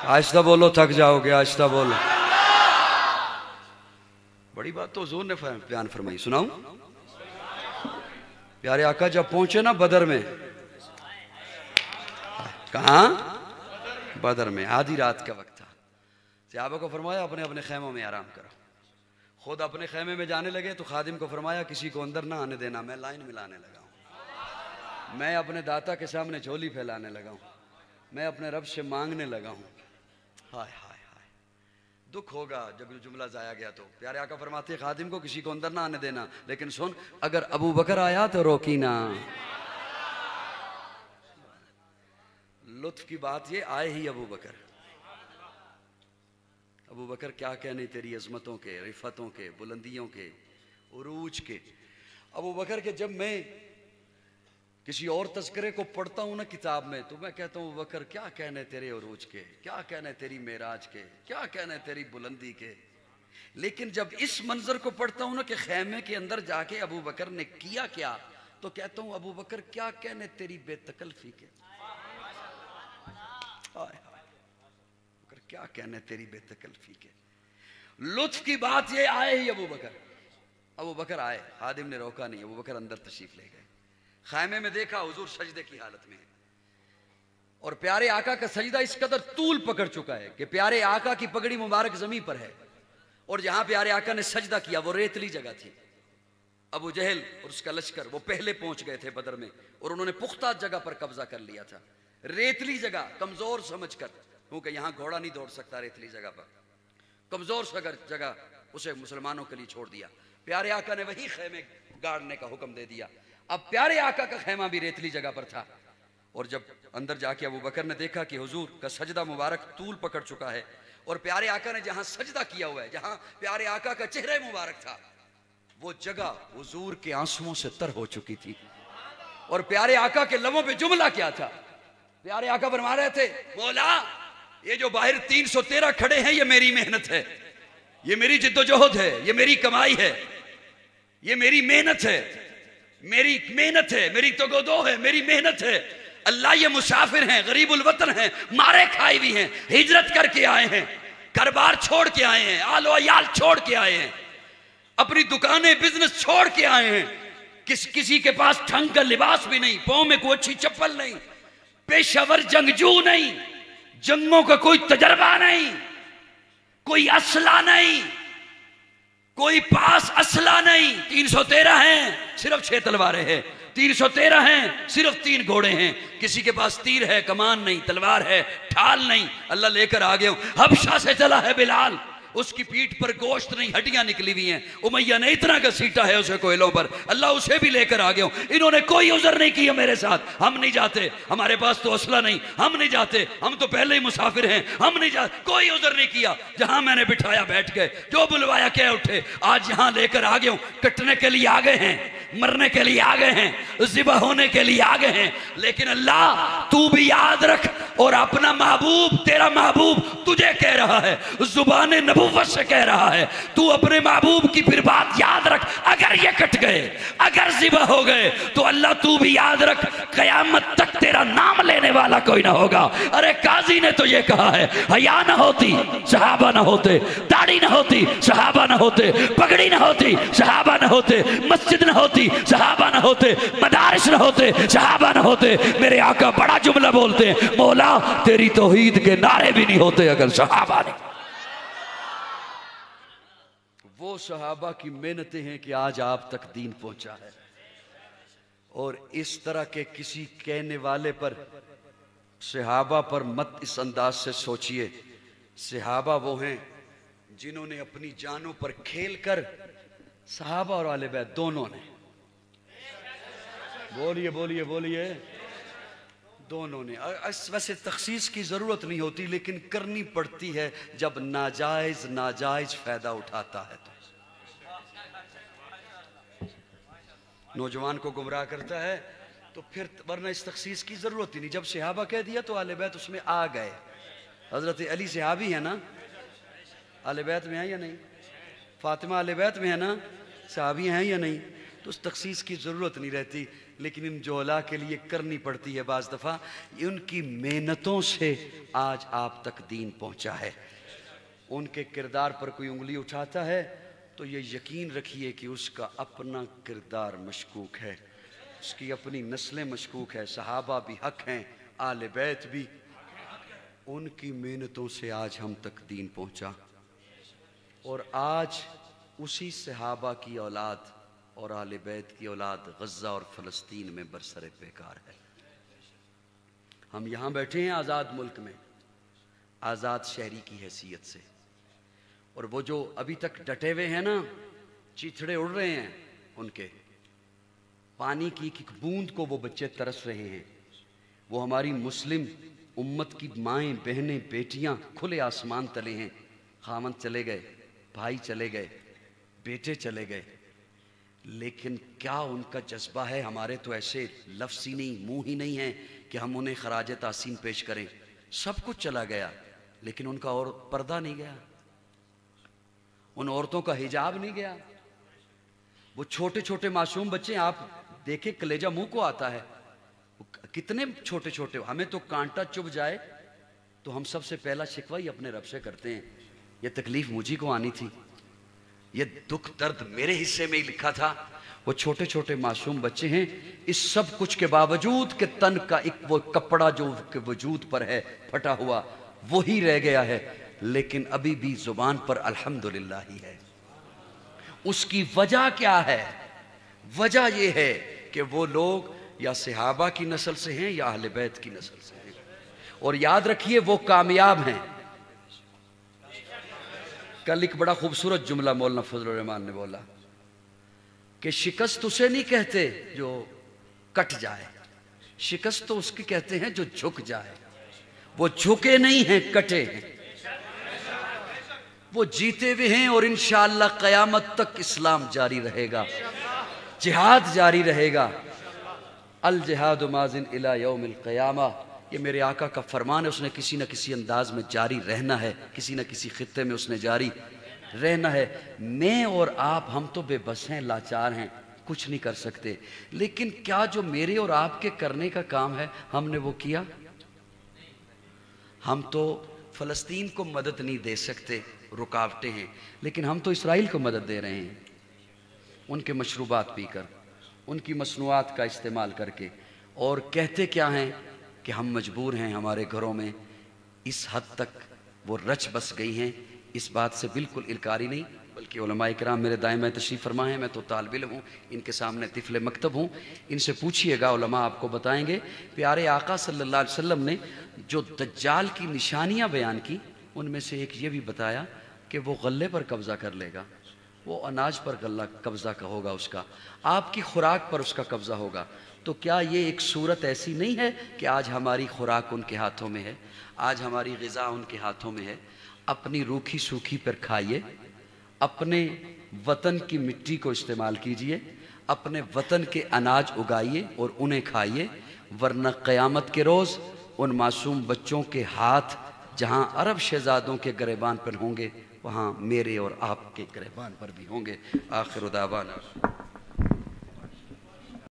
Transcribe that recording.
आहिस्ता बोलो, थक जाओगे, आहिस्ता बोलो। बड़ी बात तो हुजूर ने बयान फरमाई, सुनाऊं? प्यारे आका जब पहुंचे ना बदर में, कहां? बदर में, आधी रात का वक्त था। सहाबा को फरमाया अपने अपने खेमों में आराम करो। खुद अपने खेमे में जाने लगे तो खादिम को फरमाया किसी को अंदर ना आने देना, मैं लाइन मिलाने लगा हूं, मैं अपने दाता के सामने झोली फैलाने लगा हूं, मैं अपने रब से मांगने लगा हूं। हाय हाय हाय, दुख होगा जब ये जुमला जाया गया तो। प्यारे आका फरमाते खादिम को किसी को अंदर ना आने देना, लेकिन सुन, अगर अबू बकर आया तो रोकी ना। लुत्फ की बात ये, आए ही अबू बकर। अबू बकर क्या कहने तेरी अजमतों के, रिफतों के, बुलंदियों के, उरूज के। अबू बकर के जब मैं किसी और तस्करे को पढ़ता हूँ ना किताब में, तो मैं कहता हूँ अबू बकर क्या कहने तेरे उरूज के, क्या कहने तेरी मेराज के, क्या कहने तेरी बुलंदी के। लेकिन जब इस मंजर को पढ़ता हूँ ना कि खैमे के अंदर जाके अबू बकर ने किया क्या, तो कहता हूँ अबू बकर क्या कहने तेरी बेतकल्फी के। क्या कहने तेरी बेतकल्फी के। लुत्फ की बात ये, आए ही अबू बकर। अबू बकर आए, खादिम ने रोका नहीं, अबू बकर अंदर तशरीफ ले गए। खैमे में देखा हुजूर सजदे की हालत में है, और प्यारे आका का सजदा इस कदर तूल पकड़ चुका है कि प्यारे आका की पगड़ी मुबारक जमीन पर है, और जहां प्यारे आका ने सजदा किया वो रेतली जगह थी। अबू जहल और उसका लश्कर वो पहले पहुंच गए थे बदर में, और उन्होंने पुख्ता जगह पर कब्जा कर लिया था। रेतली जगह कमजोर समझकर, क्योंकि यहां घोड़ा नहीं दौड़ सकता रेतली जगह पर, कमजोर जगह उसे मुसलमानों के लिए छोड़ दिया। प्यारे आका ने वही खेमे गाड़ने का हुक्म दे दिया। अब प्यारे आका का खेमा भी रेतली जगह पर था, और जब अंदर जाके अबू बकर ने देखा कि हुजूर का सजदा मुबारक तूल पकड़ चुका है, और प्यारे आका ने जहां सजदा किया हुआ है, जहां प्यारे आका का चेहरा मुबारक था, वो जगह हुजूर के आंसुओं से तर हो चुकी थी। और प्यारे आका के लबों पे जुमला क्या था? प्यारे आका फरमा रहे थे, मौला ये जो बाहर 313 खड़े हैं, ये मेरी मेहनत है, ये मेरी जिद्दोजहद है, ये मेरी कमाई है, ये मेरी मेहनत है, मेरी मेहनत है, मेरी तगोदो है, मेरी मेहनत है। अल्लाह ये मुसाफिर हैं, गरीबुल वतन हैं, मारे खाए भी हैं, हिजरत करके आए हैं, घर बार छोड़ के आए हैं, आलो अयाल छोड़ के आए हैं, अपनी दुकानें बिजनेस छोड़ के आए हैं, किसी के पास ढंग का लिबास भी नहीं, पाँव में कोई अच्छी चप्पल नहीं, पेशावर जंगजू नहीं, जंगों का कोई तजर्बा नहीं, कोई असला नहीं, कोई पास असला नहीं। 313 हैं, सिर्फ 6 तलवारें हैं, 313 हैं, सिर्फ 3 घोड़े हैं, किसी के पास तीर है, कमान नहीं, तलवार है, ढाल नहीं। अल्लाह लेकर आ गया हूं, हबशा से चला है बिलाल, उसकी पीठ पर गोश्त नहीं, हड्डियां निकली हुई हैं, उमैया ने इतना घसीटा है उसे कोयलों पर, अल्लाह उसे भी लेकर आ गया हूं। इन्होंने कोई उज़र नहीं किया मेरे साथ, हम नहीं जाते, हमारे पास तो असला नहीं, हम नहीं जाते, हम तो पहले ही मुसाफिर हैं, हम नहीं जाते, कोई उज़र नहीं किया। जहां मैंने बिठाया बैठ गए, जो बुलवाया कह उठे। आज यहां लेकर आ गया हूं, कटने के लिए आ गए हैं, मरने के लिए आ गए हैं, ज़िबा होने के लिए आ गए हैं, लेकिन अल्लाह तू भी याद रख, और अपना महबूब, तेरा महबूब तुझे कह रहा है, जुबान नबूवत से कह रहा है, तू अपने महबूब की फिर बात याद रख। अगर ये कट गए, अगर ज़िबा हो गए, तो अल्लाह तू भी याद रख, कयामत तक तेरा नाम लेने वाला कोई ना होगा। अरे काजी ने तो ये कहा है, हया ना होती सहाबा ना होते, दाढ़ी ना होती सहाबा ना होते, पगड़ी ना होती सहाबा ना होते, मस्जिद ना होती सहाबा ना होते, मदारिस ना होते सहाबा ना होते। मेरे आका बड़ा जुमला बोलते हैं, मौला तेरी तौहीद के नारे भी नहीं होते अगर सहाबा नहीं। वो सहाबा की मेहनतें हैं कि आज आप तक दीन पहुंचा है। और इस तरह के किसी कहने वाले पर, सहाबा पर मत इस अंदाज से सोचिए। सहाबा वो हैं जिन्होंने अपनी जानों पर खेल कर, सहाबा और आले बैत दोनों ने, बोलिए बोलिए बोलिए, दोनों ने। वैसे तखसीस की जरूरत नहीं होती, लेकिन करनी पड़ती है जब नाजायज नाजायज फायदा उठाता है तो। नौजवान को गुमराह करता है तो फिर, वरना इस तखसीस की जरूरत ही नहीं। जब सहाबा कह दिया तो आले बैत उसमें आ गए। हजरत अली सहाबी है ना, आले बैत में है या नहीं? फातिमा आले बैत में है ना, सहाबी हैं या नहीं? तो उस तखसीस की ज़रूरत नहीं रहती, लेकिन इन जोला के लिए करनी पड़ती है बाज़ दफ़ा। उनकी मेहनतों से आज आप तक दीन पहुँचा है। उनके किरदार पर कोई उंगली उठाता है तो ये यकीन रखिए कि उसका अपना किरदार मशकूक है, उसकी अपनी नस्लें मशकूक है। सहाबा भी हक हैं, आले बैत भी। उनकी मेहनतों से आज हम तक दीन पहुँचा, और आज उसी सहाबा की औलाद और आले बैत की औलाद गज़ा और फ़लस्तीन में बरसरे बेकार है। हम यहाँ बैठे हैं आज़ाद मुल्क में, आज़ाद शहरी की हैसियत से, और वो जो अभी तक डटे हुए हैं ना, चीथड़े उड़ रहे हैं उनके, पानी की एक बूंद को वो बच्चे तरस रहे हैं। वो हमारी मुस्लिम उम्मत की माएँ, बहनें, बेटियाँ खुले आसमान तले हैं। खामन चले गए, भाई चले गए, बेटे चले गए, लेकिन क्या उनका जज्बा है? हमारे तो ऐसे लफ्ज़ ही नहीं, मुँह ही नहीं है कि हम उन्हें खराज तासीन पेश करें। सब कुछ चला गया, लेकिन उनका और पर्दा नहीं गया, उन औरतों का हिजाब नहीं गया। वो छोटे छोटे मासूम बच्चे, आप देखे कलेजा मुंह को आता है, कितने छोटे छोटे। हमें तो कांटा चुभ जाए तो हम सबसे पहला शिकवा ही अपने रब से करते हैं, ये तकलीफ मुझी को आनी थी, ये दुख दर्द मेरे हिस्से में ही लिखा था। वो छोटे छोटे मासूम बच्चे हैं, इस सब कुछ के बावजूद कि तन का एक वो कपड़ा जो के वजूद पर है फटा हुआ, वो ही रह गया है, लेकिन अभी भी जुबान पर अल्हम्दुलिल्लाह ही है। उसकी वजह क्या है? वजह यह है कि वो लोग या सहाबा की नस्ल से हैं या अहले बैत की नस्ल से हैं, और याद रखिए वो कामयाब हैं। कल एक बड़ा खूबसूरत जुमला मौलाना फजलुर रहमान ने बोला कि शिकस्त उसे नहीं कहते जो कट जाए, शिकस्त तो उसकी कहते हैं जो झुक जाए। वो झुके नहीं हैं, कटे हैं। वो जीते हुए हैं, और इंशाअल्लाह क़यामत तक इस्लाम जारी रहेगा, जिहाद जारी रहेगा। अल जिहाद माजिन इला यौमिल क़यामा, ये मेरे आका का फरमान है। उसने किसी न किसी अंदाज में जारी रहना है, किसी न किसी खित्ते में उसने जारी रहना है। मैं और आप, हम तो बेबस हैं, लाचार हैं, कुछ नहीं कर सकते। लेकिन क्या जो मेरे और आपके करने का काम है हमने वो किया? हम तो फ़लस्तीन को मदद नहीं दे सकते, रुकावटें हैं, लेकिन हम तो इसराइल को मदद दे रहे हैं, उनके मशरूबात पीकर, उनकी मसनूआत का इस्तेमाल करके। और कहते क्या हैं कि हम मजबूर हैं, हमारे घरों में इस हद तक वो रच बस गई हैं। इस बात से बिल्कुल इनकारी नहीं, बल्कि उलमा इकराम मेरे दाएं बाएं तशरीफ़ फरमा हैं। मैं तो तालिब इल्म हूँ, इनके सामने तिफ़ले मकतब हूँ, इनसे पूछिएगा, उलमा आपको बताएंगे। प्यारे आका सल्लल्लाहु अलैहि वसल्लम ने जो दज्जाल की निशानियाँ बयान की, उनमें से एक ये भी बताया कि वो गल्ले पर कब्ज़ा कर लेगा, वो अनाज पर गल्ला कब्ज़ा का होगा उसका, आपकी खुराक पर उसका कब्ज़ा होगा। तो क्या ये एक सूरत ऐसी नहीं है कि आज हमारी खुराक उनके हाथों में है, आज हमारी ग़िज़ा उनके हाथों में है? अपनी रूखी सूखी पर खाइए, अपने वतन की मिट्टी को इस्तेमाल कीजिए, अपने वतन के अनाज उगाइए और उन्हें खाइए, वरना क़यामत के रोज़ उन मासूम बच्चों के हाथ जहाँ अरब शहज़ादों के गिरबान पर होंगे, वहाँ मेरे और आपके गिरबान पर भी होंगे। आखिर दावाना।